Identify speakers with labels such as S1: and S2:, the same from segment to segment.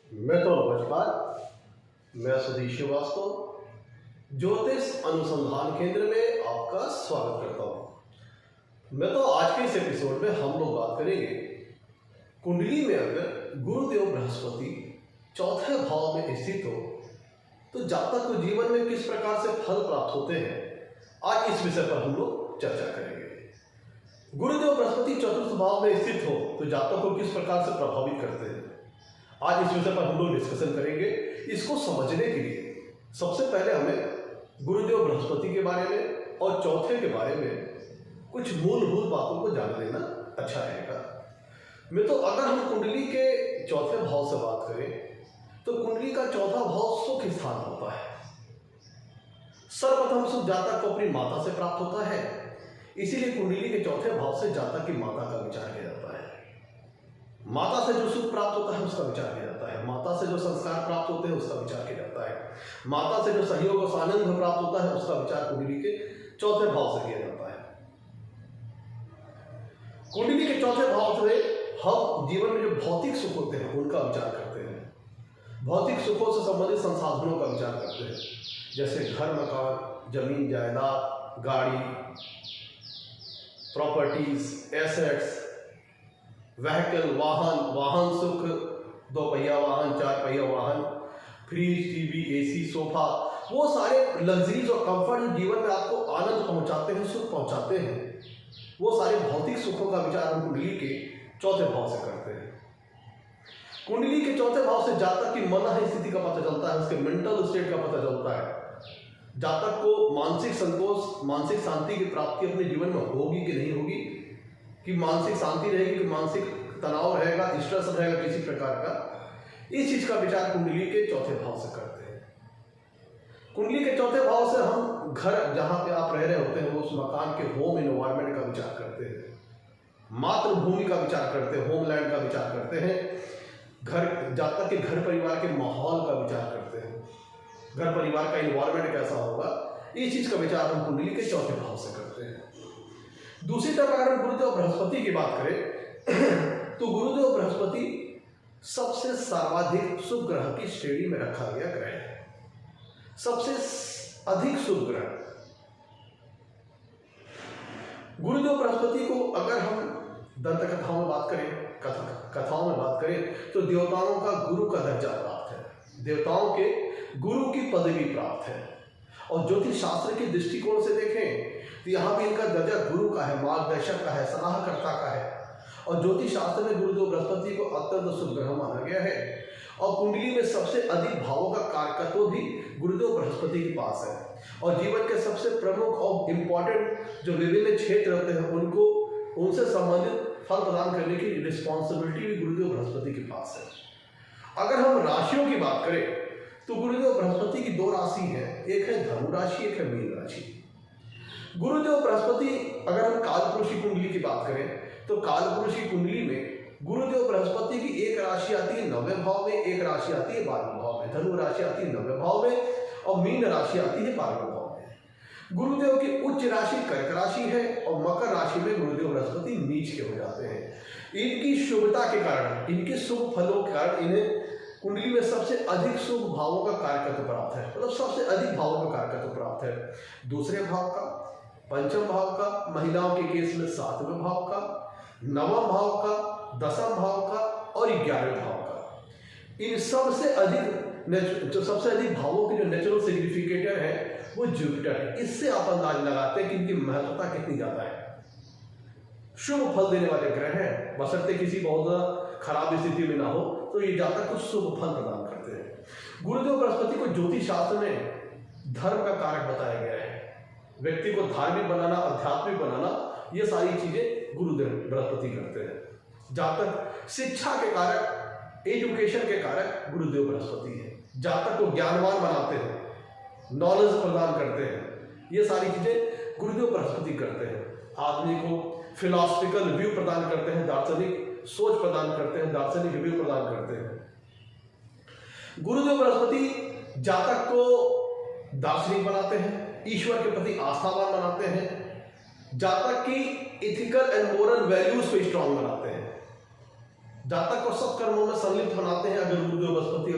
S1: मैं तो नमस्कार। मैं सुधीर श्रीवास्तव ज्योतिष अनुसंधान केंद्र में आपका स्वागत करता हूँ। मैं तो आज के इस एपिसोड में हम लोग बात करेंगे कुंडली में अगर गुरुदेव बृहस्पति चौथे भाव में स्थित हो तो जातक को जीवन में किस प्रकार से फल प्राप्त होते हैं, आज इस विषय पर हम लोग चर्चा करेंगे। गुरुदेव बृहस्पति चतुर्थ भाव में स्थित हो तो जातक को किस प्रकार से प्रभावित करते हैं, आज इस विषय पर हम लोग डिस्कशन करेंगे। इसको समझने के लिए सबसे पहले हमें गुरुदेव बृहस्पति के बारे में और चौथे के बारे में कुछ मूलभूत बातों को जान लेना अच्छा रहेगा। मैं तो अगर हम कुंडली के चौथे भाव से बात करें तो कुंडली का चौथा भाव सुख स्थान होता है। सर्वप्रथम सुख जातक को अपनी माता से प्राप्त होता है, इसीलिए कुंडली के चौथे भाव से जातक की माता का विचार किया जाता है। माता से जो सुख प्राप्त होता है उसका विचार किया जाता है, माता से जो संस्कार प्राप्त होते हैं उसका विचार किया जाता है, माता से जो सहयोग और आनंद प्राप्त होता है उसका विचार कुंडली के चौथे भाव से किया जाता है। कुंडली के चौथे भाव से हम जीवन में जो भौतिक सुख होते हैं उनका विचार करते हैं, भौतिक सुखों से संबंधित संसाधनों का विचार करते हैं, जैसे घर मकान, जमीन जायदाद, गाड़ी, प्रॉपर्टीज, एसेट्स, व्हीकल, वाहन सुख, 2 पहिया वाहन, 4 पहिया वाहन, फ्रिज, टीवी, एसी, सोफा, वो सारे लग्जरीज और कंफर्ट जीवन में आपको आनंद पहुंचाते हैं, सुख पहुंचाते हैं, वो सारे भौतिक सुखों का विचार हम कुंडली के चौथे भाव से करते हैं। कुंडली के चौथे भाव से जातक की मन स्थिति का पता चलता है, उसके मेंटल स्टेट का पता चलता है, जातक को मानसिक संतोष, मानसिक शांति की प्राप्ति अपने जीवन में होगी कि नहीं होगी, कि मानसिक शांति रहेगी कि मानसिक तनाव रहेगा, स्ट्रेस रहेगा किसी प्रकार का, इस चीज का विचार कुंडली के चौथे भाव से करते हैं। कुंडली के चौथे भाव से हम घर जहां पे आप रह रहे होते हैं उस मकान के होम एनवायरनमेंट का विचार करते हैं, मातृभूमि का विचार करते हैं, होमलैंड का विचार करते हैं, घर जातक के घर परिवार के माहौल का विचार करते हैं, घर परिवार का एनवायरनमेंट कैसा होगा, इस चीज का विचार हम कुंडली के चौथे भाव से करते हैं। दूसरी तरफ अगर हम गुरुदेव बृहस्पति की बात करें तो गुरुदेव बृहस्पति सबसे सर्वाधिक शुभ ग्रह की श्रेणी में रखा गया ग्रह है, सबसे अधिक शुभ ग्रह। गुरुदेव बृहस्पति को अगर हम दंत कथाओं में बात करें, कथाओं में बात करें तो देवताओं का गुरु का दर्जा प्राप्त है, देवताओं के गुरु की पदवी प्राप्त है, और ज्योतिष शास्त्र के दृष्टिकोण से देखें तो यहाँ भी इनका दर्जा गुरु का है, मार्गदर्शक का है, सलाहकर्ता का है, और ज्योतिष शास्त्र में गुरुदेव बृहस्पति को अत्यंत शुभ ग्रह माना गया है। और कुंडली में सबसे अधिक भावों का कारकत्व भी गुरुदेव बृहस्पति के पास है, और जीवन के सबसे प्रमुख और इम्पोर्टेंट जो विभिन्न क्षेत्र होते हैं उनको उनसे संबंधित फल प्रदान करने की रिस्पॉन्सिबिलिटी भी गुरुदेव बृहस्पति के पास है। अगर हम राशियों की बात करें तो गुरुदेव बृहस्पति की 2 राशि है, एक है धनु राशि, एक है मीन राशि। गुरुदेव बृहस्पति अगर हम कालपुरुष की कुंडली की बात करें तो कालपुरुष की कुंडली में गुरुदेव बृहस्पति की एक राशि आती है 9वें भाव में, एक राशि आती है 12वें भाव में, धनु राशि आती है 9वें भाव में और मीन राशि आती है 12वें भाव में। गुरुदेव की उच्च राशि कर्क राशि है और मकर राशि में गुरुदेव बृहस्पति नीच के हो जाते हैं। इनकी शुभता के कारण, इनके शुभ फलों के कारण इन्हें कुंडली में सबसे अधिक शुभ भावों का कारकत्व प्राप्त है, मतलब सबसे अधिक भावों का कारकत्व प्राप्त है। दूसरे भाव का, पंचम भाव का, महिलाओं के केस में 7वें भाव का, 9वां भाव का, 10वां भाव का और 11वें भाव का। इन सबसे अधिक जो सबसे अधिक भावों के जो नेचुरल सिग्निफिकेटर है वो जुपिटर है। इससे आप अंदाज लगाते हैं कि इनकी महत्वता कितनी ज्यादा है। शुभ फल देने वाले ग्रह हैं, बशर्ते किसी बहुत खराब स्थिति में ना हो तो ये जातक को शुभ फल प्रदान करते हैं। गुरुदेव बृहस्पति को ज्योतिष शास्त्र में धर्म का कारक बताया गया है, व्यक्ति को धार्मिक बनाना, आध्यात्मिक बनाना, ये सारी चीजें गुरुदेव बृहस्पति करते हैं। जातक शिक्षा के कारक, एजुकेशन के कारक गुरुदेव बृहस्पति है, जातक को ज्ञानवान बनाते हैं, नॉलेज प्रदान करते हैं, ये सारी चीजें गुरुदेव बृहस्पति करते हैं। आदमी को फिलॉसफिकल व्यू प्रदान करते हैं, दार्शनिक सोच प्रदान करते हैं, दार्शनिक व्यू प्रदान करते हैं। गुरुदेव बृहस्पति जातक को दार्शनिक बनाते हैं, ईश्वर के प्रति आस्थावान बनाते हैं, जातक की इथिकल एंड मोरल वैल्यूज को स्ट्रांग बनाते हैं, जातक को सब कर्मों में संलिप्त बनाते हैं अगर गुरुदेव बृहस्पति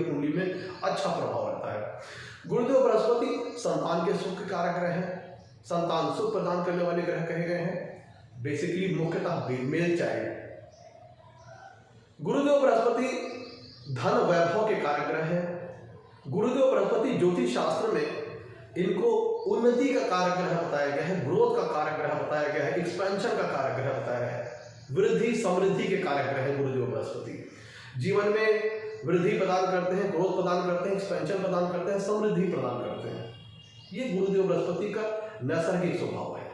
S1: अच्छा प्रभाव रहता है। गुरुदेव बृहस्पति संतान के सुख के कारक ग्रह हैं, संतान सुख प्रदान करने वाले ग्रह कहे गए हैं, बेसिकली मुख्यतः मेल चाइल्ड। गुरुदेव बृहस्पति धन वैभव के कारक ग्रह हैं। गुरुदेव बृहस्पति ज्योतिष शास्त्र में इनको उन्नति का कारक ग्रह बताया गया है, ग्रोथ का कारक ग्रह बताया गया है, एक्सपेंशन का कारक ग्रह बताया गया है, वृद्धि समृद्धि के कारक ग्रह है गुरुदेव बृहस्पति। जीवन में वृद्धि प्रदान करते हैं, ग्रोथ प्रदान करते हैं, एक्सपेंशन प्रदान करते हैं, समृद्धि प्रदान करते हैं। ये गुरुदेव बृहस्पति का नैसर्गिक स्वभाव है।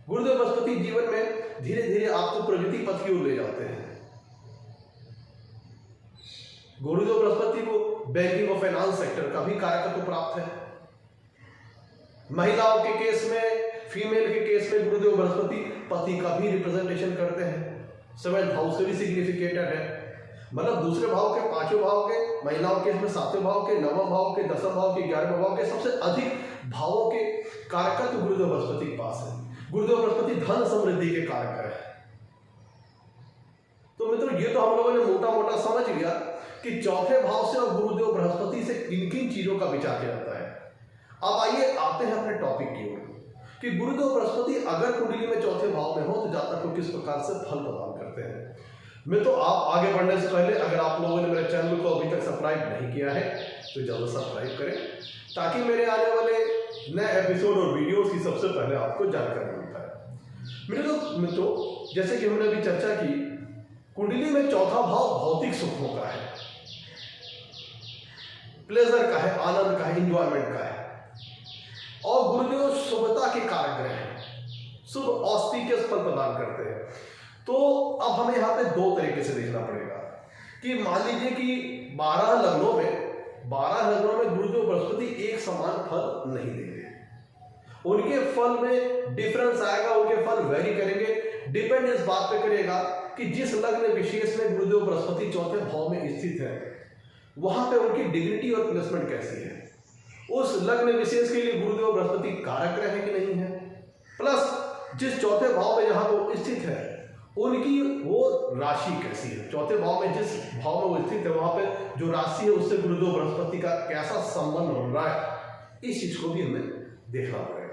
S1: गुरुदेव बृहस्पति जीवन में धीरे धीरे आपको प्रगति पथ की ओर ले जाते हैं। गुरुदेव बृहस्पति को बैंकिंग और फाइनेंस सेक्टर का भी कारकत्व प्राप्त है। महिलाओं के केस में, फीमेल के केस में गुरुदेव बृहस्पति पति का भी रिप्रेजेंटेशन करते हैं। 7th हाउस से भी सिग्निफिकेटर है, मतलब दूसरे भाव के, 5वें भाव के, महिलाओं के केस में 7वें भाव के, 9वें भाव के, 10वें भाव के, 11वें भाव के, सबसे अधिक भावों के कारकत्व गुरुदेव बृहस्पति के पास है। गुरुदेव बृहस्पति धन समृद्धि के कारक है। तो मित्रों, ये तो हम लोगों ने मोटा मोटा समझ लिया कि चौथे भाव से और गुरुदेव बृहस्पति से किन किन चीजों का विचार किया जाता है। अब आइए आते हैं अपने टॉपिक की ओर कि गुरुदेव बृहस्पति अगर कुंडली में चौथे भाव में हो तो जातक को किस प्रकार से फल प्रदान करते हैं। मैं तो आप आगे बढ़ने से पहले अगर आप लोगों ने मेरे चैनल को अभी तक सब्सक्राइब नहीं किया है तो जरूर सब्सक्राइब करें, ताकि मेरे आने वाले नए एपिसोड और वीडियोस की सबसे पहले आपको जानकारी मिलता है। मेरे मित्रों, जैसे कि हमने अभी चर्चा की, कुंडली में चौथा भाव भौतिक सुखों का है, प्लेजर का है, आनंद का है, इंजॉयमेंट का है। और गुरुदेव शुभता के कारक ग्रह हैं, शुभ ऑस्पिशियस फल प्रदान करते हैं। तो अब हमें यहाँ पे दो तरीके से देखना पड़ेगा कि मान लीजिए कि 12 लग्नों में गुरुदेव बृहस्पति एक समान फल नहीं देंगे, उनके फल में डिफरेंस आएगा, उनके फल वेरी करेंगे। डिपेंड इस बात पे करेगा कि जिस लग्न विशेष में गुरुदेव बृहस्पति चौथे भाव में स्थित है वहां पे उनकी डिग्निटी और प्लेसमेंट कैसी है, उस लग्न विशेष के लिए गुरुदेव बृहस्पति कारक ग्रह है कि नहीं है, प्लस जिस चौथे भाव में जहां वो स्थित है उनकी वो राशि कैसी है। चौथे भाव में जिस भाव में वो स्थित है वहां पे जो राशि है उससे गुरुदेव बृहस्पति का कैसा संबंध बन रहा है, इस चीज को भी हमें देखना पड़ेगा।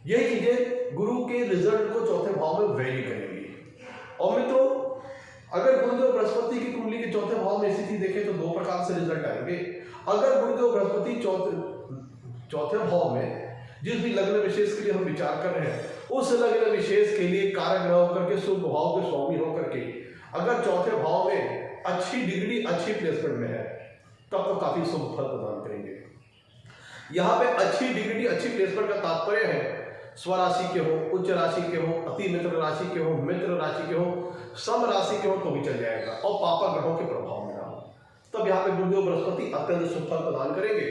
S1: यही चीजें गुरु के रिजल्ट को चौथे भाव में वेरी करेंगी। और मित्रों, अगर गुरुदेव बृहस्पति की कुंडली के चौथे भाव में स्थिति देखें तो दो प्रकार से रिजल्ट आएंगे। अगर गुरुदेव बृहस्पति चौथे भाव में जिस भी लग्न विशेष के लिए हम विचार कर रहे हैं उस लग्न विशेष के लिए कारक ग्रह होकर के, शुभ भाव के स्वामी होकर के अगर चौथे भाव में अच्छी डिग्री, अच्छी प्लेसमेंट में है तब तो काफी शुभ फल प्रदान करेंगे। यहाँ पे अच्छी डिग्री, अच्छी प्लेसमेंट का तात्पर्य है स्वराशि के हो, उच्च राशि के हो, अति मित्र राशि के हो, मित्र राशि के हो, सम राशि के हो तो भी चल जाएगा, और पापा ग्रहों के प्रभाव में ना हो, तब यहाँ पे गुरुदेव बृहस्पति अत्यंत शुभ फल प्रदान करेंगे।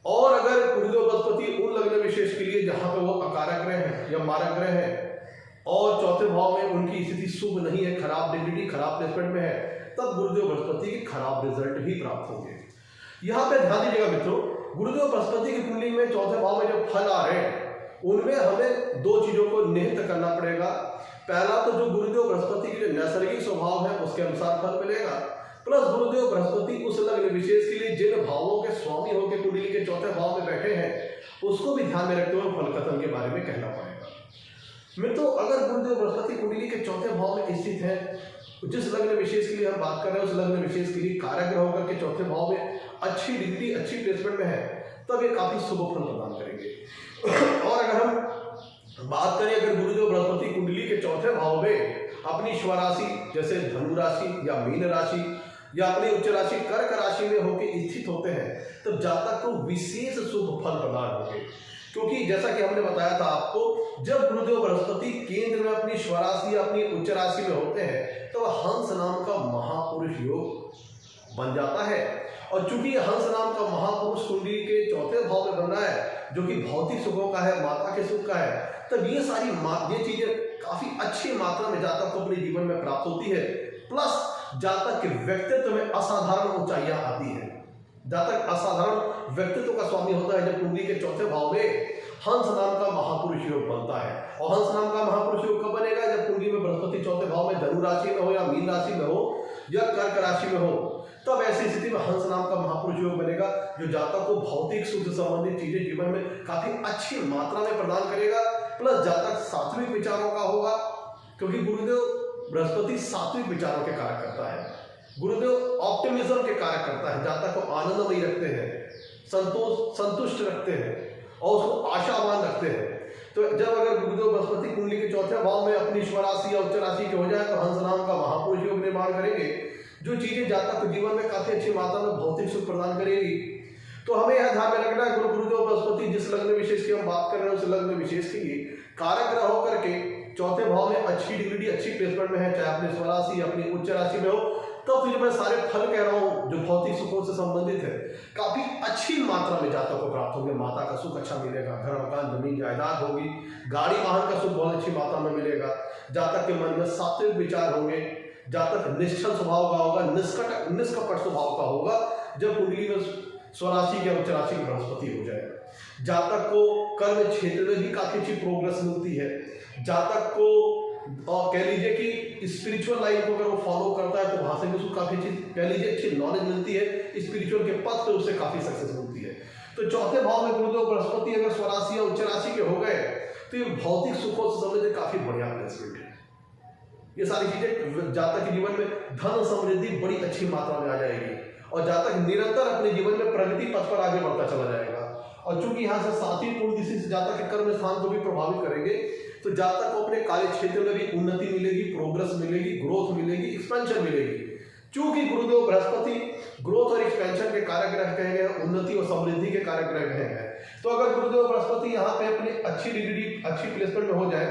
S1: और अगर गुरुदेव बृहस्पति उन लग्न विशेष के लिए जहां पे वो अकारक ग्रह है या मारक ग्रह है और चौथे भाव में उनकी स्थिति शुभ नहीं है, खराब डिग्निटी, खराब प्लेसमेंट में है, तब गुरुदेव बृहस्पति के खराब रिजल्ट भी प्राप्त होंगे। यहाँ पे ध्यान दीजिएगा मित्रों, गुरुदेव बृहस्पति की कुंडली में चौथे भाव में जो फल आ रहे हैं उनमें हमें दो चीजों को निहित करना पड़ेगा। पहला तो जो गुरुदेव बृहस्पति के नैसर्गिक स्वभाव है उसके अनुसार फल मिलेगा, प्लस गुरुदेव बृहस्पति उस लग्न विशेष के लिए जिन भावों के स्वामी होकर कुंडली के चौथे भाव में बैठे हैं उसको भी ध्यान में रखते हुए फल कथन के बारे में कहना पड़ेगा। मित्रों, अगर गुरुदेव बृहस्पति कुंडली के चौथे भाव में स्थित है, जिस लग्न विशेष के लिए हम बात कर रहे हैं उस लग्न विशेष के लिए कारक ग्रह होकर के चौथे भाव में अच्छी डिग्री, अच्छी प्लेसमेंट में है, तब ये काफी शुभ फल प्रदान करेंगे। और अगर हम बात करें, अगर गुरुदेव बृहस्पति कुंडली के चौथे भाव में अपनी स्वराशि जैसे धनु राशि या मीन राशि या अपनी उच्च राशि कर्क राशि में होकर स्थित होते हैं तब जातक को विशेष शुभ फल प्रदान होंगे। क्योंकि जैसा कि हमने बताया था आपको, जब गुरुदेव बृहस्पति केंद्र में अपनी स्वराशि या अपनी उच्च राशि में होते हैं तो वह हंस नाम का महापुरुष योग बन जाता है। और चूंकि हंस नाम का महापुरुष कुंडली के चौथे भाव में बन रहा है जो कि भौतिक सुखों का है, माता के सुख का है, तब ये सारी ये चीजें काफी अच्छी मात्रा में जातक को अपने जीवन में प्राप्त होती है। प्लस जातक के व्यक्तित्व में असाधारण ऊंचाइयां आती है। जातक असाधारण व्यक्तित्व का स्वामी होता है जब कुंडली के चौथे भाव में हंस नाम का महापुरुष योग बनता है। और हंस नाम का महापुरुष योग कब बनेगा? जब कुंडली में बृहस्पति चौथे भाव में धनु राशि में हो या मीन राशि में हो, या कर्क राशि में हो, तब ऐसी स्थिति में हंस नाम का महापुरुष योग बनेगा, जो जातक को भौतिक सुख से संबंधित चीजें जीवन में काफी अच्छी मात्रा में प्रदान करेगा। प्लस जातक सात्विक विचारों का होगा, क्योंकि गुरुदेव बृहस्पति सात्विक विचारों के कार्य करता है। गुरुदेव ऑप्टिमिज्म के कार्य करता है, जातक को आनंदमयी रखते हैं, संतुष्ट रखते हैं और उसको आशावान रखते हैं। तो जब अगर गुरुदेव बृहस्पति कुंडली के चौथे भाव में अपनी स्वराशि या उच्च राशि के हो जाए तो हंस नाम का महापुरुष योग निर्माण करेंगे, जो चीजें जातक को जीवन में काफी अच्छी मात्रा में भौतिक सुख प्रदान करेगी। तो हमें यह ध्यान में रखना है, गुरुदेव बृहस्पति जिस लग्न विशेष की हम बात कर रहे हैं उस लग्न विशेष के लिए कारक ग्रह होकर के चौथे भाव में अच्छी डिग्री अच्छी प्लेसमेंट में है, चाहे अपनी स्वराशि अपनी उच्च राशि में हो, तब जो मैं सारे फल कह रहा हूँ जो भौतिक सुखों से संबंधित है काफी अच्छी मात्रा में जातक को प्राप्त होंगे। माता का सुख अच्छा मिलेगा, घर मकान जमीन जायदाद होगी, गाड़ी वाहन का सुख बहुत अच्छी मात्रा में मिलेगा। जातक के मन में सात्विक विचार होंगे, जातक निश्चल स्वभाव का होगा, निष्कपट स्वभाव का होगा जब कुंडली में स्वराशि या उच्च राशि की बृहस्पति हो जाए। जातक को कर्म क्षेत्र में भी काफी अच्छी प्रोग्रेस मिलती है। जातक को और कह लीजिए कि स्पिरिचुअल लाइन को अगर वो फॉलो करता है तो वहां से भी उसको काफी अच्छी कह लीजिए अच्छी नॉलेज मिलती है, स्पिरिचुअल के पथ पे उससे काफी सक्सेस मिलती है। तो चौथे भाव में गुरुदेव बृहस्पति अगर स्वराशि या उच्च राशि के हो गए तो ये भौतिक सुखों से संबंधित काफी बढ़िया प्लेसमेंट है। ये सारी चीजें जातक के जीवन में धन समृद्धि बड़ी अच्छी मात्रा में आ जाएगी और जातक निरंतर अपने जीवन में प्रगति पथ पर आगे बढ़ता चला जाएगा। और चूंकि यहाँ से सातवीं पूर्ण दिशा से जातक के कर्म स्थान को भी प्रभावित करेंगे, तो जातक को अपने कार्य क्षेत्र में भी उन्नति मिलेगी, प्रोग्रेस मिलेगी, ग्रोथ मिलेगी, एक्सपेंशन मिलेगी। चूंकि गुरुदेव बृहस्पति ग्रोथ और एक्सपेंशन के कारक ग्रह कहे गए, उन्नति और समृद्धि के कारक ग्रह कहे गए, तो अगर गुरुदेव बृहस्पति यहाँ पे अपनी अच्छी डिग्री अच्छी प्लेसमेंट में हो जाए,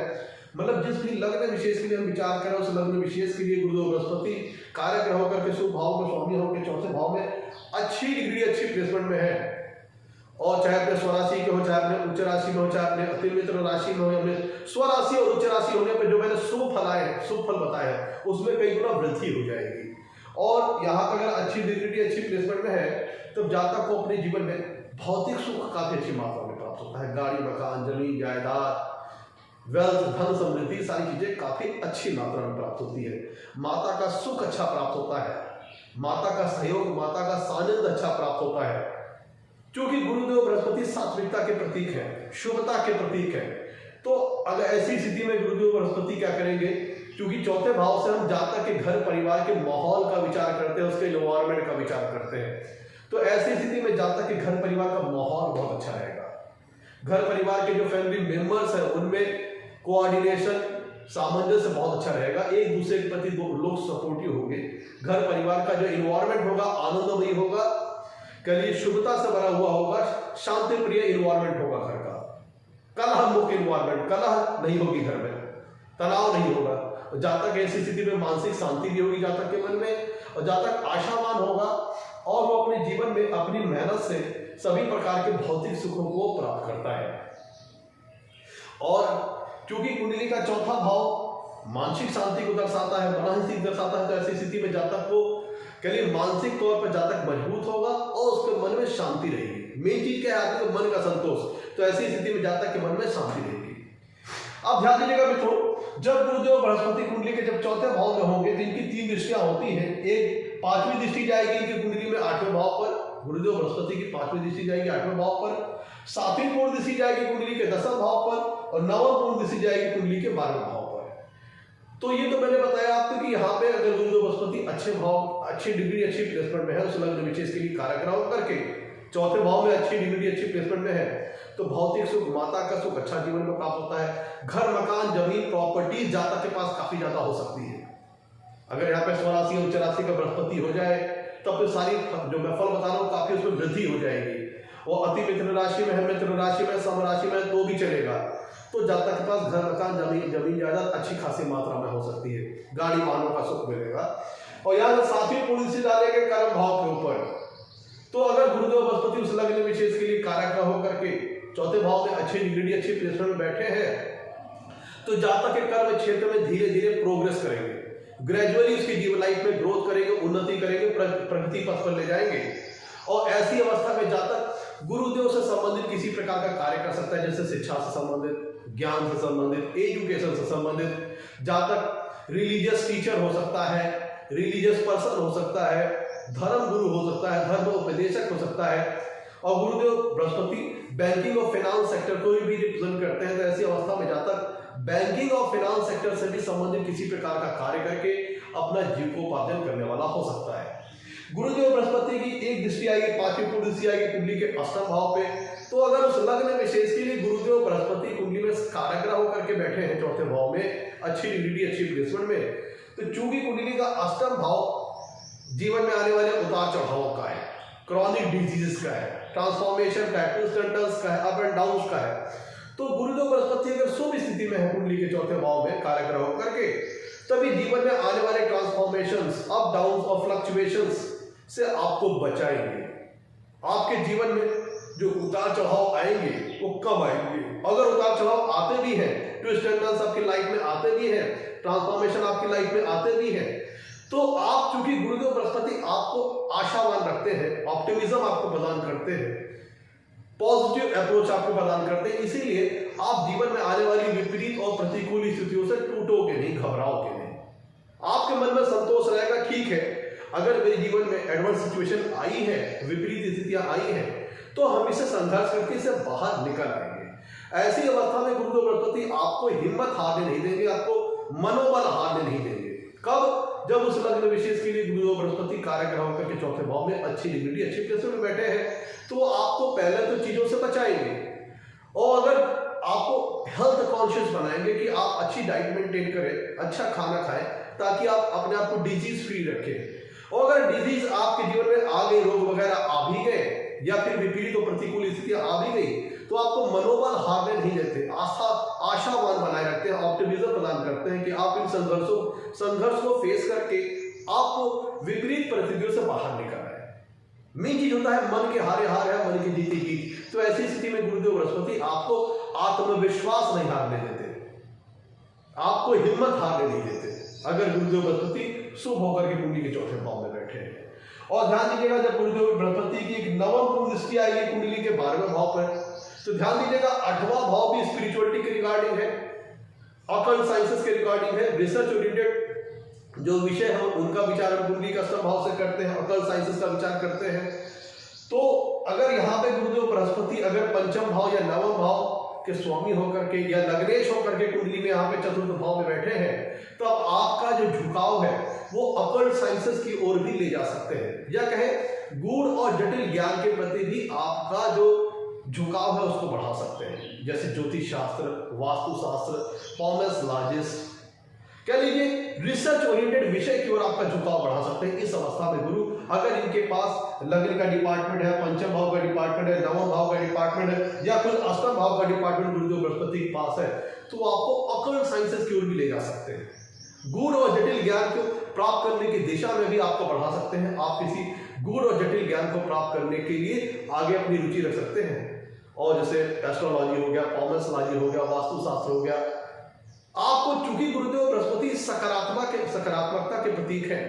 S1: मतलब जिस भी लग्न विशेष के लिए हम विचार करें उस लग्न विशेष के लिए गुरुदेव बृहस्पति कार्य ग्रह होकर के शुभ भाव में स्वामी होकर चौथे भाव में अच्छी डिग्री अच्छी प्लेसमेंट में है, और चाहे अपने स्वराशि के हो, चाहे अपने उच्च राशि में हो, चाहे अपने अति मित्र राशि में हो, या स्वराशि और उच्च राशि होने पर जो मैंने शुभ फल बताए उसमें कई गुना वृद्धि हो जाएगी। और यहाँ पर अगर अच्छी डिग्री अच्छी प्लेसमेंट में है तब जातक को अपने जीवन में भौतिक सुख काफी अच्छी मात्रा में प्राप्त होता है। गाड़ी मकान जमीन जायदाद वेल्थ धन समृद्धि सारी चीजें काफी अच्छी मात्रा में प्राप्त होती है। माता का सुख अच्छा प्राप्त होता है, माता का सहयोग माता का सानिध्य अच्छा प्राप्त होता है। क्योंकि गुरुदेव बृहस्पति सात्विकता के प्रतीक है, शुभता के प्रतीक है। तो अगर ऐसी स्थिति में गुरुदेव बृहस्पति क्या करेंगे, क्योंकि चौथे भाव से हम जातक के घर परिवार के माहौल का विचार करते हैं, उसके एनवायरमेंट का विचार करते हैं, तो ऐसी स्थिति में जातक के घर परिवार का माहौल बहुत अच्छा रहेगा। घर परिवार के जो फैमिली मेंबर्स हैं उनमें कोऑर्डिनेशन सामंजस्य बहुत अच्छा रहेगा, एक दूसरे के प्रति लोग सपोर्टिव होंगे। घर परिवार का जो एनवायरमेंट होगा आनंदमयी होगा, कलिए शुभता से भरा हुआ होगा, शांति प्रिय एनवायरमेंट होगा घर का, कलह मुक्त एनवायरमेंट, कलह नहीं होगी घर में, तनाव नहीं होगा। जातक ऐसी स्थिति में मानसिक शांति भी होगी जातक के मन में, और जातक आशावान होगा और वो अपने जीवन में अपनी मेहनत से सभी प्रकार के भौतिक सुखों को प्राप्त करता है। और क्योंकि कुंडली का चौथा भाव मानसिक शांति को दर्शाता है, मानसिक दर्शाता है, तो ऐसी स्थिति में जातक को कलिए मानसिक तौर पर जातक मजबूत होगा और उसके मन में शांति रहेगी। मेन चीज क्या है, आदमी के मन का संतोष, तो ऐसी स्थिति में जातक के मन में शांति रहेगी। अब ध्यान दीजिएगा मित्रों, जब गुरुदेव बृहस्पति कुंडली के जब चौथे भाव में होंगे तो इनकी तीन दृष्टियां होती हैं। एक पांचवी दृष्टि जाएगी इनकी कुंडली में आठवें भाव पर, गुरुदेव बृहस्पति की पांचवी दृष्टि जाएगी आठवें भाव पर, सातवीं पूर्ण दृष्टि जाएगी कुंडली के दसवें भाव पर, और नवम पूर्ण दृष्टि जाएगी कुंडली के 12वें भाव पर। तो ये तो मैंने बताया आपको कि यहाँ पे अगर गुरुदेव बृहस्पति अच्छे भाव अच्छी डिग्री अच्छी प्लेसमेंट में है, उस लग्न विशेष के लिए कारक ग्रह करके चौथे भाव में अच्छी डिग्री अच्छी प्लेसमेंट में है, तो भौतिक सुख माता का सुख अच्छा जीवन में प्राप्त होता है। घर मकान जमीन प्रॉपर्टी जातक के पास काफी ज्यादा हो सकती है। अगर यहाँ पे स्वराशि उच्च राशि का बृहस्पति हो जाए तब तो सारी जो मैं फल बता रहा हूँ काफी उसमें वृद्धि हो जाएगी। वो अति मित्र राशि में है, मित्र राशि में, सम राशि में तो भी चलेगा। तो जातक के पास घर मकान जमीन जायदाद अच्छी खासी मात्रा में हो सकती है, गाड़ी वाहनों का सुख मिलेगा। और यहाँ सातवीं पूर्ण से डालेंगे कर्म भाव के ऊपर, तो अगर गुरुदेव बृहस्पति उस लग्न विशेष के लिए कारक ग्रह होकर के चौथे भाव में अच्छी डिग्री अच्छी प्लेसमेंट में बैठे हैं, तो जातक के कर्म क्षेत्र में धीरे धीरे प्रोग्रेस करेंगे, ग्रेजुअली उसकी जीवन लाइफ में ग्रोथ करेंगे, उन्नति करेंगे, प्रगति पथ पर ले जाएंगे। और ऐसी अवस्था में जातक गुरुदेव से संबंधित किसी प्रकार का कार्य कर सकता है, जैसे शिक्षा से संबंधित, ज्ञान से संबंधित, एजुकेशन से संबंधित। जातक रिलीजियस टीचर हो सकता है, रिलीजियस पर्सन हो सकता है, धर्म गुरु हो सकता है, धर्म उपदेशक हो सकता है। और गुरुदेव बृहस्पति बैंकिंग और फाइनेंस सेक्टर को भी रिप्रेजेंट करते हैं। तो ऐसी अवस्था में जहाँ तक बैंकिंग और फाइनेंस सेक्टर से भी संबंधित किसी प्रकार का कार्य करके अपना जीविकोपार्जन करने वाला हो सकता है। गुरुदेव बृहस्पति की एक दृष्टि आएगी, पांचवी पूर्ण दृष्टि आएगी कुंडली के अष्टम भाव पे। तो अगर उस लग्न विशेष के लिए गुरुदेव बृहस्पति कुंडली में कारग्रह होकर के बैठे हैं चौथे भाव में, अच्छी डिग्निटी अच्छी प्लेसमेंट में, तो चूंकि कुंडली का अष्टम भाव जीवन में आने वाले उतार चढ़ाव का है, क्रॉनिक डिजीजेस का है, ट्रांसफॉर्मेशन का है, ट्विस्ट एंड टर्न्स का है, अप एंड डाउन का है, तो गुरुदेव बृहस्पति अगर शुभ स्थिति में है कुंडली के चौथे भाव में कारग्रह होकर के, तभी जीवन में आने वाले ट्रांसफॉर्मेशंस, अप डाउन और फ्लक्चुएशंस से आपको बचाएंगे। आपके जीवन में जो उतार चढ़ाव आएंगे वो कब आएंगे? अगर उतार चढ़ाव आते भी हैं, ट्विस्ट एंड टर्न्स आपकी लाइफ में आते भी हैं, ट्रांसफॉर्मेशन आपकी लाइफ में आते भी हैं, तो आप चूंकि गुरुदेव बृहस्पति आपको आशावान रखते हैं, ऑप्टिमिज्म आपको प्रदान करते हैं, पॉजिटिव अप्रोच आपको प्रदान करते हैं, इसीलिए आप जीवन में आने वाली विपरीत और प्रतिकूल स्थितियों से टूटोगे नहीं, घबराओगे नहीं। आपके मन में संतोष रहेगा, ठीक है, अगर मेरे जीवन में एडवर्स सिचुएशन आई है, विपरीत स्थितियां आई हैं, तो हम इसे संघर्ष करके इसे बाहर निकल आएंगे। ऐसी अवस्था में गुरुदेव बृहस्पति आपको हिम्मत हारने नहीं देंगे, आपको मनोबल हारने नहीं देंगे। कब? जब उस लग्न विशेष के लिए गुरुदेव बृहस्पति कारग्रह होकर के चौथे भाव में अच्छी डिग्निटी अच्छी प्लेसमेंट में बैठे हैं, तो आपको पहले तो चीजों से बचाएंगे, और अगर आपको हेल्थ कॉन्शियस बनाएंगे कि आप अच्छी डाइट मेंटेन करें, अच्छा खाना खाएं, ताकि आप अपने आप को डिजीज फ्री रखें। और अगर डिजीज आपके जीवन में आ गई, रोग वगैरह आ भी गए, या फिर विपरीत और प्रतिकूल स्थितियां आ भी गई, तो आपको मनोबल हारने नहीं देते, आशावान बनाए रखते हैं, ऑप्टिमिज्म प्रदान करते हैं कि आप इन संघर्ष को फेस करके आप विपरीत परिस्थितियों से बाहर निकल आए। मेन चीज होता है मन के हारे हार है, मन की जीती जीत। तो ऐसी स्थिति में गुरुदेव बृहस्पति आपको आत्मविश्वास नहीं हारने देते, आपको हिम्मत हारने नहीं देते, अगर गुरुदेव बृहस्पति शुभ होकर के कुंडली के चौथे भाव में बैठे हैं। और ध्यान दीजिएगा, जब गुरुदेव बृहस्पति की एक नवम पूर्ण दृष्टि आएगी कुंडली के 12वें भाव पर, तो ध्यान दीजिएगा 8वां भाव भी स्पिरिचुअलिटी के रिगार्डिंग है, ऑकल्ट साइंसेस के रिगार्डिंग है, रिसर्च ओरिएंटेड जो विषय हम उनका विचार कुंडली का अष्टम भाव से करते हैं, ऑकल्ट साइंसेस का विचार करते हैं। तो अगर यहाँ पे गुरुदेव बृहस्पति अगर पंचम भाव या नवम भाव के स्वामी होकर के या लग्नेश होकर के कुंडली में यहाँ पे चतुर्थ भाव में बैठे हैं, तो आपका जो झुकाव है वो ऑकल्ट साइंसेस की ओर भी ले जा सकते हैं, या कहें गूढ़ और जटिल ज्ञान के प्रति भी आपका जो झुकाव है उसको बढ़ा सकते हैं, जैसे ज्योतिष शास्त्र, वास्तु शास्त्र, कॉमर्स, लॉजिस्ट, कह लीजिए रिसर्च ओरिएंटेड विषय की ओर आपका झुकाव बढ़ा सकते हैं। इस अवस्था में गुरु अगर इनके पास लग्न का डिपार्टमेंट है, पंचम भाव का डिपार्टमेंट है, नवम भाव का डिपार्टमेंट है, या फिर अष्टम भाव का डिपार्टमेंट गुरुदेव बृहस्पति के पास है, तो आपको ऑकल्ट साइंसेस की ओर भी ले जा सकते हैं, गूढ़ और जटिल ज्ञान को प्राप्त करने की दिशा में भी आपको बढ़ा सकते हैं। आप किसी गूढ़ और जटिल ज्ञान को प्राप्त करने के लिए आगे अपनी रुचि रख सकते हैं। और जैसे एस्ट्रोलॉजी हो गया, कॉमर्सलॉजी हो गया, वास्तुशास्त्र हो गया, आपको चूंकि गुरुदेव बृहस्पति सकारात्मकता के प्रतीक है,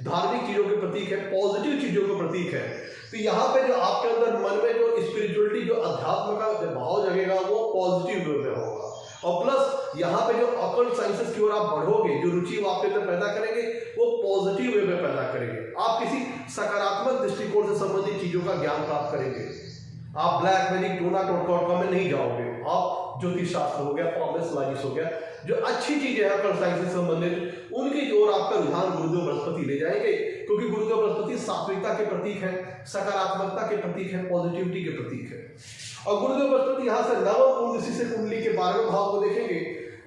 S1: धार्मिक चीजों के प्रतीक है, पॉजिटिव चीजों के प्रतीक है, तो यहाँ पे जो आपके अंदर मन में जो स्पिरिचुअलिटी जो अध्यात्म का भाव जगेगा वो पॉजिटिव वे में होगा। और प्लस यहाँ पे जो ऑकल्ट साइंसेस की ओर आप बढ़ोगे, जो रुचि वो आपके अंदर पैदा करेंगे वो पॉजिटिव वे में पैदा करेंगे। आप किसी सकारात्मक दृष्टिकोण से संबंधित चीजों का ज्ञान प्राप्त करेंगे। आप ब्लैक मैजिक, टोना टोटका में नहीं जाओगे, आप ज्योतिष शास्त्र हो गया, कॉमर्स हो गया, जो अच्छी चीजें हैं ऑकल्ट साइंस से संबंधित, उनकी ओर आपका रुझान गुरुदेव बृहस्पति ले जाएंगे, क्योंकि गुरुदेव बृहस्पति सात्विकता के प्रतीक है, सकारात्मकता के प्रतीक है, पॉजिटिविटी के प्रतीक है। और गुरुदेव बृहस्पति यहाँ से नवम पूर्ण दृष्टि से कुंडली के 12वें भाव को देखेंगे।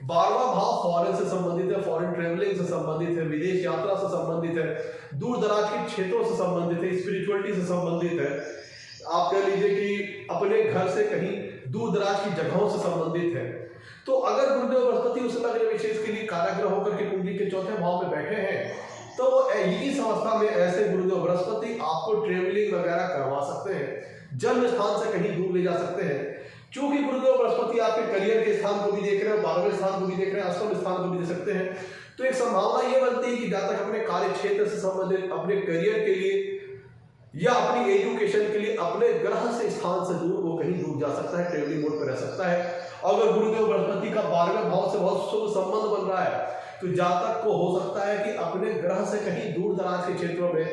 S1: 12वां भाव फॉरेन से संबंधित है, फॉरेन ट्रेवलिंग से संबंधित है, विदेश यात्रा से संबंधित है, दूर दराज के क्षेत्रों से संबंधित है, स्पिरिचुअलिटी से संबंधित है, आप कह लीजिए कि अपने घर से कहीं दूर दराज की जगहों से संबंधित है। तो अगर गुरुदेव बृहस्पति उस लग्न विशेष के लिए काराग्रह होकर के कुंडली के चौथे भाव में बैठे हैं, तो इस अवस्था में ऐसे गुरुदेव बृहस्पति आपको ट्रेवलिंग वगैरह करवा सकते हैं, जन्म स्थान से कहीं दूर ले जा सकते हैं। चूंकि गुरुदेव बृहस्पति आपके करियर के स्थान को भी देख रहे हैं, 12वें स्थान को भी देख रहे हैं, अष्टम स्थान को भी दे सकते हैं, तो एक संभावना यह बनती है कि जहां तक अपने कार्य क्षेत्र से संबंधित, अपने करियर के लिए या अपनी एजुकेशन के लिए अपने ग्रह से स्थान से दूर वो कहीं दूर जा सकता है, ट्रेवलिंग मोड पर रह सकता है। अगर गुरुदेव बृहस्पति का 12वें भाव से बहुत शुभ संबंध बन रहा है तो जातक को हो सकता है कि अपने ग्रह से कहीं दूर दराज के क्षेत्रों में,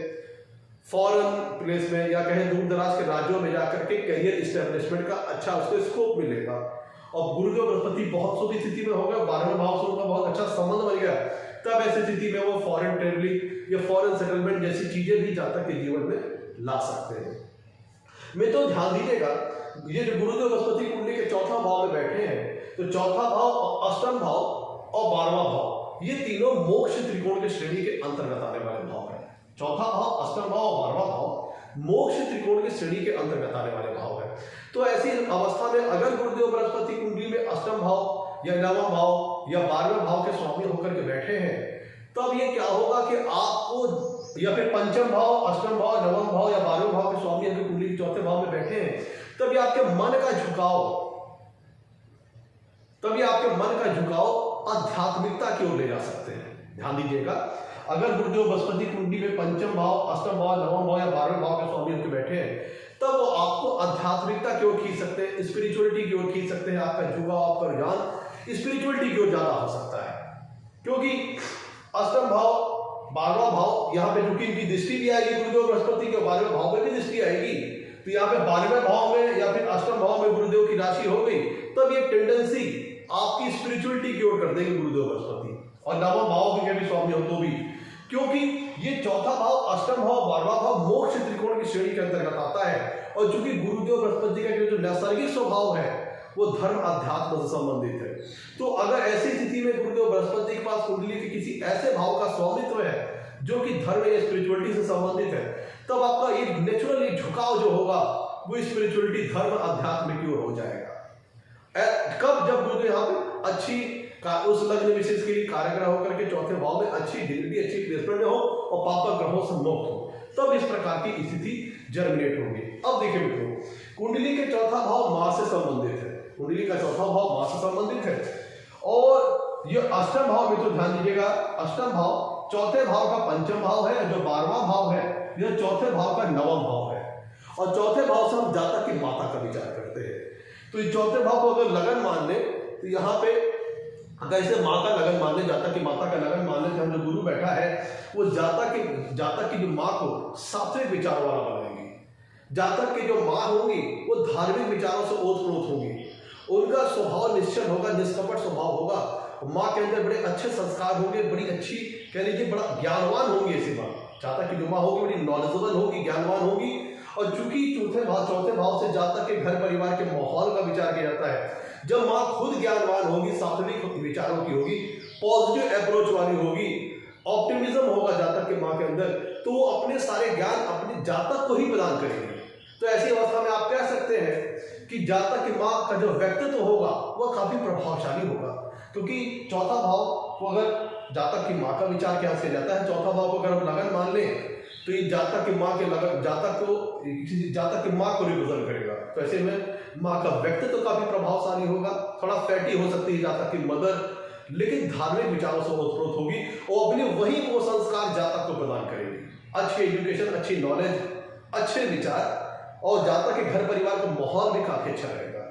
S1: फॉरेन प्लेस में या कहीं दूर दराज के राज्यों में जाकर के करियर इस्टेब्लिशमेंट का अच्छा उसको स्कोप मिलेगा। और गुरुदेव बृहस्पति बहुत शुभ स्थिति में होगा, 12वें भाव से उनका बहुत अच्छा संबंध बन गया, तब ऐसी स्थिति में वो फॉरेन ट्रेवलिंग या फॉरेन सेटलमेंट जैसी चीजें भी जातक के जीवन में ला सकते हैं। मैं तो ध्यान दीजिएगा, ये जो गुरुदेव बृहस्पति कुंडली के चौथा भाव में बैठे हैं, तो चौथा भाव, अष्टम भाव और 12वां भाव, ये तीनों मोक्ष त्रिकोण के श्रेणी के अंतर्गत आने वाले भाव हैं। चौथा भाव, अष्टम भाव और 12वां भाव मोक्ष त्रिकोण के श्रेणी के अंतर्गत आने वाले भाव है। तो ऐसी अवस्था में अगर गुरुदेव बृहस्पति कुंडली में अष्टम भाव या नवम भाव या 12वें भाव के स्वामी होकर के बैठे हैं, तब ये क्या होगा कि आपको, या फिर पंचम भाव, अष्टम भाव, नवम भाव या 12वें भाव के स्वामी अगर कुंडली के चौथे भाव में बैठे हैं, तब ये आपके मन का झुकाव आध्यात्मिकता की ओर ले जा सकते हैं। ध्यान दीजिएगा, अगर गुरुदेव बृहस्पति कुंडली में पंचम भाव, अष्टम भाव, नवम भाव या 12वें भाव के स्वामी होकर बैठे हैं, तब वो आपको आध्यात्मिकता की ओर खींच सकते हैं, स्पिरिचुअलिटी की ओर खींच सकते हैं। आपका झुकाव, आपका रुझान स्पिरिचुअलिटी की ओर ज्यादा हो सकता है, क्योंकि अष्टम भाव, 12वां भाव, यहाँ पे चूंकि इनकी दृष्टि भी आएगी गुरुदेव बृहस्पति के 12वें भाव में भी दृष्टि आएगी, तो यहाँ पे 12वें भाव में या फिर अष्टम भाव में गुरुदेव की राशि हो गई, तब ये टेंडेंसी आपकी स्पिरिचुअलिटी की ओर कर देंगे गुरुदेव बृहस्पति, और नवम भाव के भी स्वामी हो तो भी, क्योंकि ये चौथा भाव, अष्टम भाव, 12वां भाव मोक्ष त्रिकोण की श्रेणी के अंतर्गत आता है। और चूंकि गुरुदेव बृहस्पति का जो नैसर्गिक स्वभाव है वो धर्म अध्यात्म से संबंधित है, तो अगर ऐसी स्थिति में गुरुदेव बृहस्पति के पास कुंडली के किसी ऐसे भाव का स्वामित्व है जो कि धर्म या स्पिरिचुअलिटी से संबंधित है, तब आपका एक नेचुरल एक झुकाव जो होगा वो स्पिरिचुअलिटी, धर्म, अध्यात्म की ओर हो जाएगा। कब? जब गुरुदेव यहाँ पे अच्छी उस लग्न विशेष के लिए कारग्रह होकर के चौथे भाव में अच्छी डिग्री, अच्छी प्लेसमेंट में हो और पापा ग्रहों से मुक्त हो, तब इस प्रकार की स्थिति जर्मिनेट होगी। अब देखिए मित्रों, कुंडली के चौथा भाव मां से संबंधित है, कुंडली का चौथा भाव मां से संबंधित है, और ये अष्टम भाव में, तो ध्यान दीजिएगा, अष्टम भाव चौथे भाव का पंचम भाव है, जो 12वां भाव है यह चौथे भाव का नवम भाव है, और चौथे भाव से हम जातक की माता का विचार करते हैं। तो ये चौथे भाव को अगर लगन मान ले, तो यहाँ पे अगर इसे माँ का लगन मान ले, जातक की माता का लगन मान ले, तो हम जो गुरु बैठा है वो जातक की जो माँ को सात्विक विचार वाला बनाएंगे। जातक की जो माँ होंगी वो धार्मिक विचारों से ओतप्रोत होंगी, उनका स्वभाव निश्चल होगा, निष्कपट स्वभाव होगा, माँ के अंदर बड़े अच्छे संस्कार होंगे, बड़ी अच्छी, कह लीजिए बड़ा ज्ञानवान होंगी ऐसी माँ। जातक की जो माँ होगी बड़ी नॉलेजेबल होगी, ज्ञानवान होगी। और चूंकि चौथे भाव से जातक के घर परिवार के माहौल का विचार किया जाता है, जब माँ खुद ज्ञानवान होगी, सात्विक विचारों की होगी, पॉजिटिव अप्रोच वाली होगी, ऑप्टिमिज्म होगा जातक के माँ के अंदर, तो वो अपने सारे ज्ञान अपने जातक को ही प्रदान करेंगे। तो ऐसी अवस्था में आप कह सकते हैं कि जातक की माँ का जो व्यक्तित्व होगा वह काफी प्रभावशाली होगा, क्योंकि चौथा भाव को अगर जातक की माँ का विचार क्या किया जाता है, चौथा भाव को अगर हम लगन मान लें तो ये जातक की माँ के लगन, जातक की माँ को रिप्रेजेंट करेगा। तो ऐसे में माँ का व्यक्तित्व तो काफी प्रभावशाली होगा, थोड़ा फैटी हो सकती है जातक की मदर, लेकिन धार्मिक विचारों से ओतप्रोत होगी और अपने वही वो संस्कार जातक को प्रदान करेगी। अच्छी एजुकेशन, अच्छी नॉलेज, अच्छे विचार, और जातक के घर परिवार का माहौल भी काफी अच्छा रहेगा।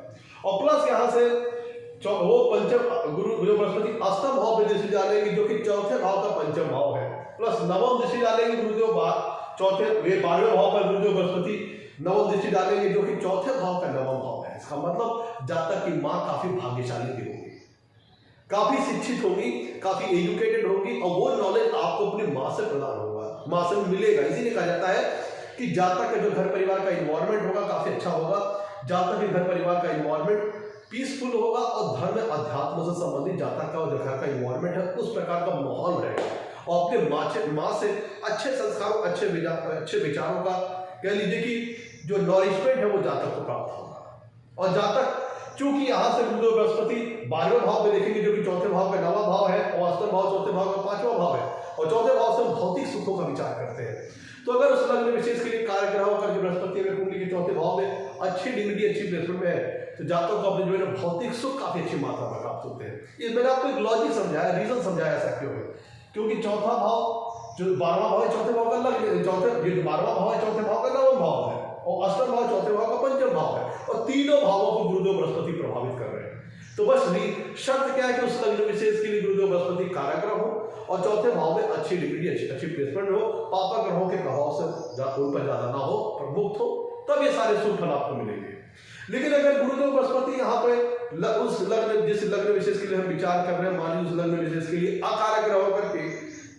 S1: और प्लस यहाँ से वो पंचम गुरु बृहस्पति अष्टम भाव में दृष्टि डालेंगे, जो कि चौथे भाव का पंचम भाव है, प्लस नवम दृष्टि डालेंगे गुरुदेव चौथे 12वें भाव पर गुरुदेव बृहस्पति नवम दृष्टि डालेंगे, जो कि चौथे भाव का नवम भाव है। इसका मतलब जातक की माँ काफी भाग्यशाली भी होगी, काफी शिक्षित होगी, काफी एजुकेटेड होगी, और वो नॉलेज आपको अपनी माँ से प्रदान होगा, माँ से मिलेगा। इसीलिए कहा जाता है कि जातक का जो घर परिवार का इन्वायरमेंट होगा काफी अच्छा होगा, जातक के घर परिवार का इन्वायरमेंट पीसफुल होगा, और धर्म अध्यात्म से संबंधित जातक का जो घर का इन्वायरमेंट है उस प्रकार का माहौल रहेगा, और अपने माँ से अच्छे संस्कारों, अच्छे विचारों का, कह लीजिए कि जो नॉरिशमेंट है वो जातक को प्राप्त होगा। और जातक चूंकि यहाँ से गुरुदेव बृहस्पति 12वें भाव में देखेंगे, जो कि चौथे भाव का 9वां भाव है, और अष्टम भाव चौथे भाव का 5वां भाव है, और चौथे भाव से हम भौतिक सुखों का विचार करते हैं। तो अगर उस लग्न विशेष के लिए कारग्रह होकर जो बृहस्पति अगर कुंडली के चौथे भाव में अच्छी डिग्री, अच्छी प्लेसमेंट में है, तो जातकों को अपने जीवन में भौतिक सुख काफी अच्छी मात्रा में प्राप्त होते हैं। ये मैंने आपको एक लॉजिक समझाया, रीजन समझाया ऐसा क्यों है, क्योंकि चौथा भाव जो 12वां भाव है चौथे भाव का लग्न, चौथे जो 12वां भाव है चौथे भाव का और अष्टम भाव चौथे भाव का पंचम भाव है, और तीनों भावों को गुरुदेव बृहस्पति प्रभावित कर रहे हैं। तो बस शर्त क्या है कि उस लग्न विशेष के लिए गुरुदेव बृहस्पति कारक ग्रह हो और चौथे भाव में अच्छी डिग्री अच्छी प्लेसमेंट हो, पापा ग्रहों के प्रभाव से उन पर ज्यादा ना हो, प्रमुख हो, तब ये सारे शुभ फल आपको मिलेंगे। लेकिन अगर गुरुदेव बृहस्पति यहाँ पे उस लग्न जिस लग्न विशेष के लिए हम विचार कर रहे हैं, मान लीजिए उस लग्न विशेष के लिए अकारक ग्रह होकर के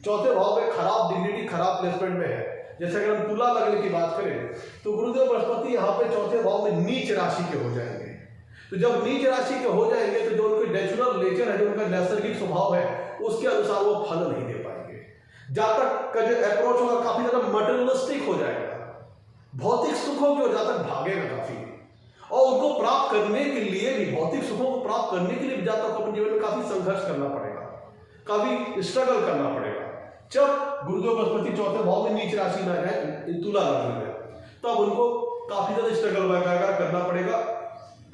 S1: चौथे भाव में खराब डिग्निटी खराब प्लेसमेंट में है, जैसे अगर हम तुला लग्न की बात करें तो गुरुदेव बृहस्पति यहाँ पे चौथे भाव में नीच राशि के हो जाएंगे। तो जब नीच राशि के हो जाएंगे तो जो उनके नेचुरल नेचर है, जो उनका नैसर्गिक स्वभाव है, उसके अनुसार वो फल नहीं दे पाएंगे। जातक का जो अप्रोच होगा काफी ज्यादा मटेरियलिस्टिक हो जाएगा, भौतिक सुखों की ओर जातक भागेगा काफी, और उनको प्राप्त करने के लिए भी, भौतिक सुखों को प्राप्त करने के लिए भी जातक को अपने जीवन में काफी संघर्ष करना पड़ेगा, काफी स्ट्रगल करना पड़ेगा। जब गुरुदेव बृहस्पति चौथे भाव में नीच राशि में है तुला लग्न में, तब उनको काफी ज्यादा स्ट्रगल वगैरह करना पड़ेगा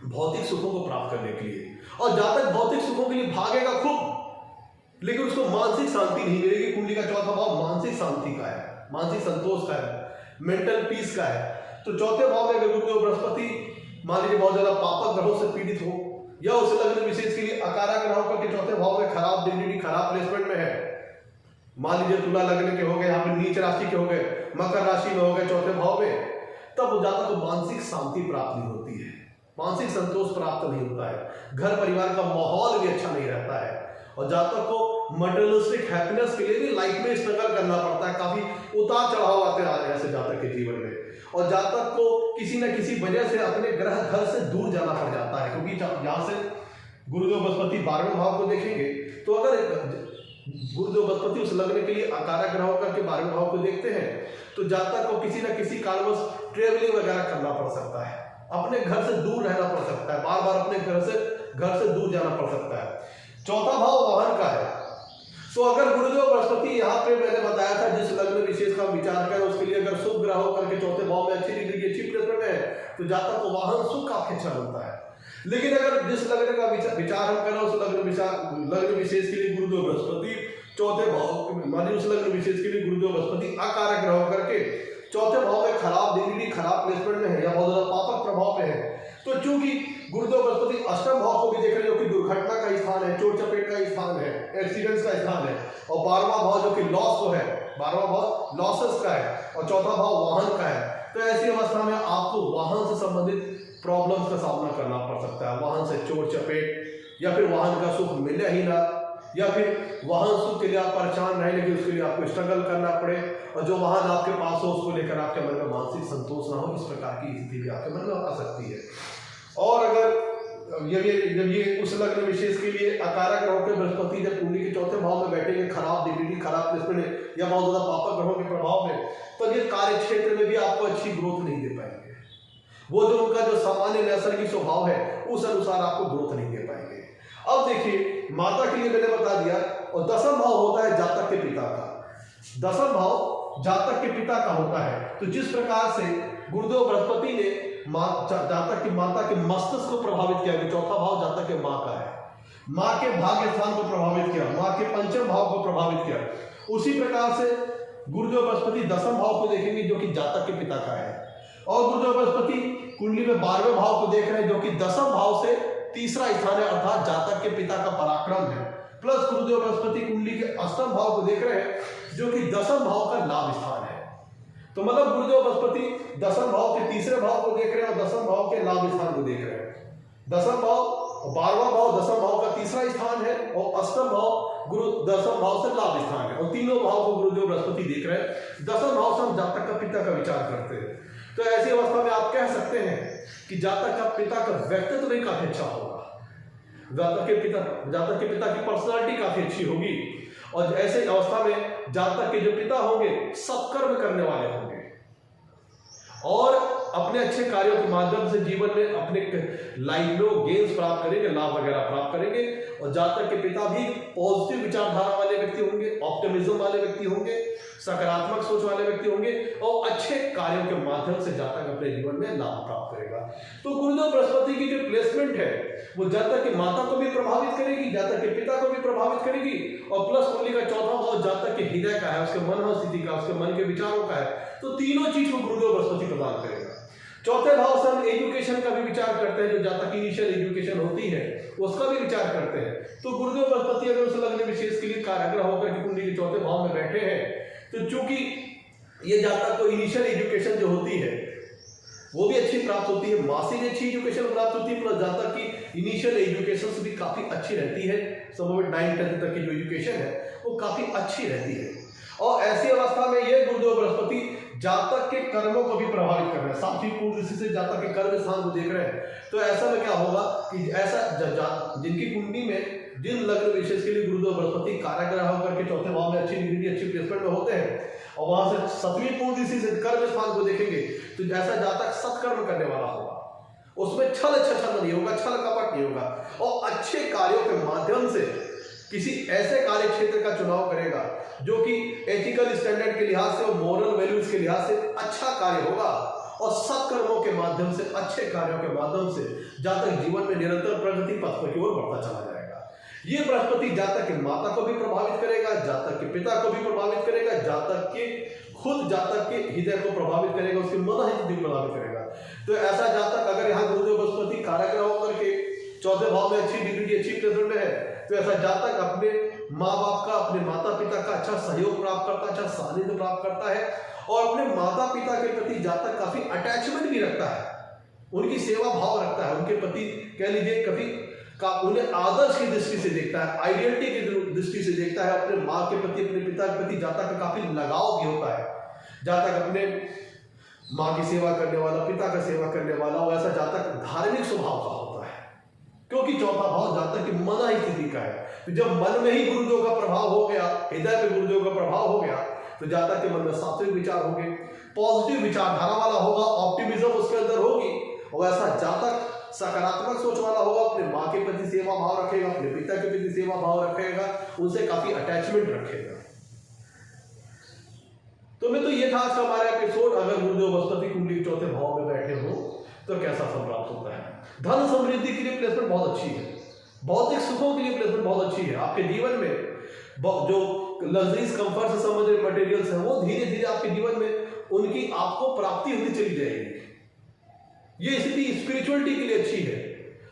S1: भौतिक सुखों को प्राप्त करने के लिए। और जातक भौतिक सुखों के लिए भागेगा खूब, लेकिन उसको मानसिक शांति नहीं मिलेगी। कुंडली का चौथा भाव मानसिक शांति का है, मानसिक संतोष का है, मेंटल पीस का है। तो चौथे भाव में अगर गुरुदेव बृहस्पति मान लीजिए बहुत ज्यादा पापक ग्रहों से पीड़ित हो, या उस लग्न विशेष के लिए अकारक ग्रहों का चौथे भाव में खराब डिग्निटी खराब प्लेसमेंट में है, मान लीजिए तुला लग्न के हो गए, यहाँ पे नीच राशि के हो गए, मकर राशि में हो गए चौथे भाव में, तब जातक को मानसिक शांति प्राप्त नहीं होती है, मानसिक संतोष प्राप्त नहीं होता है, घर परिवार का माहौल भी अच्छा नहीं रहता है, और जातक को मटेरियलिस्टिक हैप्पीनेस के लिए भी लाइफ में स्ट्रगल करना पड़ता है, काफी उतार चढ़ाव आते आ रहे हैं ऐसे जातक के जीवन में। और जातक को किसी न किसी वजह से अपने ग्रह घर से दूर जाना पड़ जाता है, क्योंकि यहाँ से गुरुदेव बृहस्पति 12वें भाव को देखेंगे तो अगर गुरुदेव बृहस्पति उस लग्न के लिए अकारक ग्रह होकर के 12वें भाव को देखते हैं तो जातक को किसी न किसी कारणवश ट्रेवलिंग वगैरह करना पड़ सकता है, अपने घर से दूर रहना पड़ सकता है, बार बार अपने घर से दूर जाना पड़ सकता है। चौथा भाव वाहन का है, तो अगर गुरुदेव बृहस्पति यहाँ पे मैंने बताया था जिस लग्न विशेष का विचार करें उसके लिए अगर शुभ ग्रह होकर के चौथे भाव में अच्छी डिग्री की अच्छी प्लेसमेंट है तो जातक को वाहन सुख काफी अच्छा मिलता है। लेकिन अगर जिस लग्न का विचार हम करें उस लग्न विशेष के लिए गुरुदेव बृहस्पति चौथे भाव, मान लीजिए उस लग्न विशेष के लिए गुरुदेव बृहस्पति अकारक ग्रह होकर के चौथे भाव में खराब डिग्री खराब प्लेसमेंट में है या बहुत ज्यादा पापक प्रभाव में है, तो चूंकि गुरुदेव बृहस्पति अष्टम भाव को भी देख रहे हैं जो कि दुर्घटना का स्थान है, चोट चपेट का स्थान है, एक्सीडेंट्स का स्थान है, और 12वां भाव जो कि लॉस को है, 12वां भाव लॉसेस का है, और चौथा भाव वाहन का है। तो ऐसी अवस्था में आपको वाहन से संबंधित प्रॉब्लम्स का सामना करना पड़ सकता है, वाहन से चोट चपेट, या फिर वाहन का सुख मिले ही ना, या फिर वाहन सुख के लिए आप परेशान रहे लेकिन उसके लिए आपको स्ट्रगल करना पड़े, और जो वाहन आपके पास हो उसको लेकर आपके मन में मानसिक संतोष ना हो, इस प्रकार की स्थिति भी आपके मन में आ सकती है। और अगर जब ये उस लग्न विशेष के लिए अकारक ग्रहों के बृहस्पति जब कुंडली के चौथे भाव में बैठेंगे खराब डिग्री खराब प्लेसमेंट या बहुत ज्यादा पापक ग्रहों के प्रभाव में, तो ये कार्य क्षेत्र में भी आपको अच्छी ग्रोथ नहीं दे पाएंगे, वो जो उनका जो सामान्य नैसर्गिक स्वभाव है उस अनुसार आपको ग्रोथ नहीं दे पाएंगे। अब देखिए माता के लिए मैंने बता दिया, और दसम भाव होता है जातक के पिता का, दसम भाव जातक के पिता का होता है। तो जिस प्रकार से गुरुदेव बृहस्पति ने जातक की माता के मस्तिष्क को प्रभावित किया, चौथा भाव जातक के माँ का है, माँ के भाग्य स्थान को प्रभावित किया, माँ के पंचम भाव को प्रभावित किया, उसी प्रकार से गुरुदेव बृहस्पति दसम भाव को देखेंगे जो कि जातक के पिता का है, और गुरुदेव बृहस्पति कुंडली में 12वें भाव को देख रहे हैं जो कि दसम भाव से तीसरा स्थान है, अर्थात जातक के पिता का पराक्रम है, प्लस गुरुदेव बृहस्पति कुंडली के अष्टम भाव को देख रहे हैं जो कि दसम भाव का लाभ स्थान है। तो मतलब गुरुदेव बृहस्पति दसम भाव के तीसरे भाव को देख रहे हैं और दसम भाव के लाभ स्थान को देख रहे हैं। दसम भाव 12वां भाव दसम भाव का तीसरा स्थान है, और अष्टम भाव गुरु दसम भाव से लाभ स्थान है, और तीनों भाव को गुरुदेव बृहस्पति देख रहे हैं। दसम भाव से हम जातक का पिता का विचार करते हैं, तो ऐसी अवस्था में आप कह सकते हैं कि जातक का पिता का व्यक्तित्व भी काफी अच्छा होगा, जातक के पिता की पर्सनालिटी काफी अच्छी होगी, और ऐसे अवस्था में जातक के जो पिता होंगे सत्कर्म करने वाले होंगे और अपने अच्छे कार्यों के माध्यम से जीवन में अपने लाइफ में गेन्स प्राप्त करेंगे, लाभ वगैरह प्राप्त करेंगे। और जातक के पिता भी पॉजिटिव विचारधारा वाले व्यक्ति होंगे, ऑप्टिमिज्म वाले व्यक्ति होंगे, सकारात्मक सोच वाले व्यक्ति होंगे, और अच्छे कार्यों के माध्यम से जातक अपने जीवन में लाभ प्राप्त करेगा। तो गुरुदेव बृहस्पति की जो प्लेसमेंट है वो जातक की माता को भी प्रभावित करेगी, जातक के पिता को भी प्रभावित करेगी, और प्लस कुंडली का चौथा भाव जातक के हृदय का है, उसके मन स्थिति का, उसके मन के विचारों का है, तो तीनों चीज को गुरुदेव बृहस्पति प्रदान करेगा। चौथे भाव से हम एजुकेशन का भी विचार करते हैं, जो जातक की इनिशियल एजुकेशन होती है उसका भी विचार करते हैं। तो गुरुदेव बृहस्पति अगर उस लग्न विशेष के लिए काराग्रह होकर के कुंडली के चौथे भाव में बैठे हैं, तो चूंकि ये जातक को इनिशियल एजुकेशन जो होती है वो भी अच्छी प्राप्त होती है, माँ से भी अच्छी एजुकेशन प्राप्त होती है, प्लस जातक की इनिशियल एजुकेशन भी काफी अच्छी रहती है। समझ 9th-10th तक की जो एजुकेशन है वो काफी अच्छी रहती है। और ऐसी अवस्था में ये गुरुदेव बृहस्पति जातक के कर्मों को भी प्रभावित कर रहे हैं। सातवीं पूर्ण दृष्टि से जातक के कर्म स्थान को देख रहे हैं, तो ऐसा में क्या होगा कि ऐसा जिनकी कुंडली में जिन लग्न विशेष के लिए गुरुदेव बृहस्पति काराग्रह होकर के चौथे भाव में अच्छी डिग्री अच्छी प्लेसमेंट में होते हैं और वहां से सतवीं पूर्ण दृष्टि से कर्म स्थान को देखेंगे, तो ऐसा जातक सत्कर्म करने वाला होगा, उसमें छल नहीं होगा, छल कपट नहीं होगा और अच्छे कार्यों के माध्यम से किसी ऐसे कार्य क्षेत्र का चुनाव करेगा जो कि एथिकल स्टैंडर्ड के लिहाज से और मोरल वैल्यूज के लिहाज से अच्छा कार्य होगा और सत्कर्मों के माध्यम से, अच्छे कार्यों के माध्यम से जातक जीवन में निरंतर प्रगति पथ की ओर बढ़ता चला जाएगा। ये बृहस्पति जातक के माता को भी प्रभावित करेगा, जातक के पिता को भी प्रभावित करेगा, जातक के खुद जातक के हृदय को प्रभावित करेगा, उसके मन हित भी प्रभावित करेगा। तो ऐसा जातक अगर यहाँ गुरुदेव बृहस्पति काराग्रह होकर के चौथे भाव में अच्छी डिग्री अच्छी प्लेसमेंट में है, तो ऐसा जातक अपने माँ बाप का, अपने माता पिता का अच्छा सहयोग प्राप्त करता है, अच्छा सानिध्य प्राप्त करता है और अपने माता पिता के प्रति जातक काफी अटैचमेंट भी रखता है, उनकी सेवा भाव रखता है, उनके प्रति कह लीजिए कभी उन्हें आदर्श की दृष्टि से देखता है, आइडियलिटी की दृष्टि से देखता है। अपने माँ के प्रति, अपने पिता के प्रति जातक का काफी लगाव भी होता है। जातक अपने माँ की सेवा करने वाला, पिता का सेवा करने वाला, और ऐसा जातक धार्मिक स्वभाव का होता है, क्योंकि चौथा भाव जातक की मन ही स्थिति का है। तो जब मन में ही गुरुदेव का प्रभाव हो गया, हृदय पे गुरुदेव का प्रभाव हो गया, तो जातक के मन में सात्विक विचार होंगे, पॉजिटिव विचारधारा वाला होगा, ऑप्टिमिज्म उसके अंदर होगी और ऐसा जातक सकारात्मक सोच वाला होगा, अपने माँ के प्रति सेवा भाव रखेगा, अपने पिता के प्रति सेवा भाव रखेगा, उनसे काफी अटैचमेंट रखेगा। तो मैं तो ये था आज का हमारा एपिसोड। अगर गुरुदेव बृहस्पति कुंडली चौथे भाव में बैठे हो तो कैसा फल प्राप्त होता है। धन समृद्धि के लिए प्लेसमेंट बहुत अच्छी है, भौतिक सुखों के लिए प्लेसमेंट बहुत अच्छी है। आपके जीवन में जो लग्जरीज कंफर्ट से संबंधित मटेरियल्स हैं वो धीरे धीरे आपके जीवन में उनकी आपको प्राप्ति होती चली जाएगी। ये स्थिति स्पिरिचुअलिटी के लिए अच्छी है,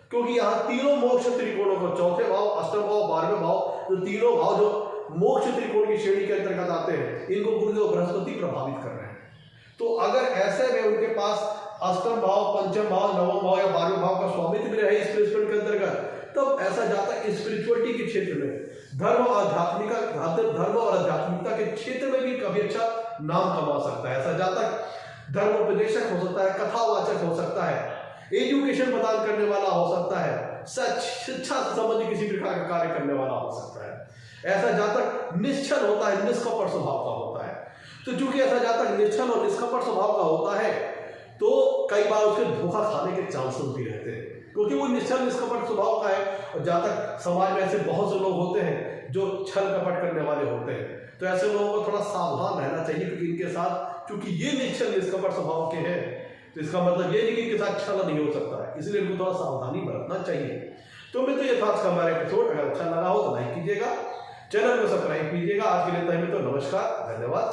S1: क्योंकि यहाँ तीनों मोक्ष त्रिकोणों को, चौथे भाव, अष्टम भाव, 12वें भाव, जो तीनों भाव जो मोक्ष त्रिकोण की श्रेणी के अंतर्गत आते हैं, इनको गुरुदेव बृहस्पति प्रभावित कर रहे हैं। तो अगर ऐसे में उनके पास अष्टम भाव, पंचम भाव, नवम भाव या 12वें भाव का स्वामित्व भी रहे इस प्लेसमेंट के अंतर्गत, तब ऐसा जातक स्पिरिचुअलिटी के क्षेत्र में, धर्म और आध्यात्मिकता के क्षेत्र में भी काफी अच्छा नाम कमा सकता है। ऐसा जातक धर्म उपदेशक हो सकता है, कथावाचक हो सकता है, एजुकेशन प्रदान करने वाला हो सकता है, शिक्षा से संबंधित किसी प्रकार का कार्य करने वाला हो सकता है। ऐसा जातक निश्चल होता है, निष्कपट स्वभाव का होता है। तो चूंकि ऐसा जातक निश्चल और निष्कपट स्वभाव का होता है, तो कई बार उसके धोखा खाने के चांसेस भी रहते हैं, क्योंकि वो निश्चल निष्कपट स्वभाव का है। और जातक समाज में ऐसे बहुत से लोग होते हैं जो छल कपट करने वाले होते हैं, तो ऐसे लोगों को थोड़ा सावधान रहना चाहिए, क्योंकि इनके साथ क्योंकि ये निश्चल निष्कपट स्वभाव के हैं, तो इसका मतलब ये नहीं कि इनके साथ छल नहीं हो सकता है, इसलिए इनको थोड़ा सावधानी बरतना चाहिए। तो मैं तो ये था आज का हमारा एपिसोड। अगर अच्छा लगा हो तो लाइक कीजिएगा, चैनल को सब्सक्राइब कीजिएगा। आज के लिए तो नमस्कार, धन्यवाद।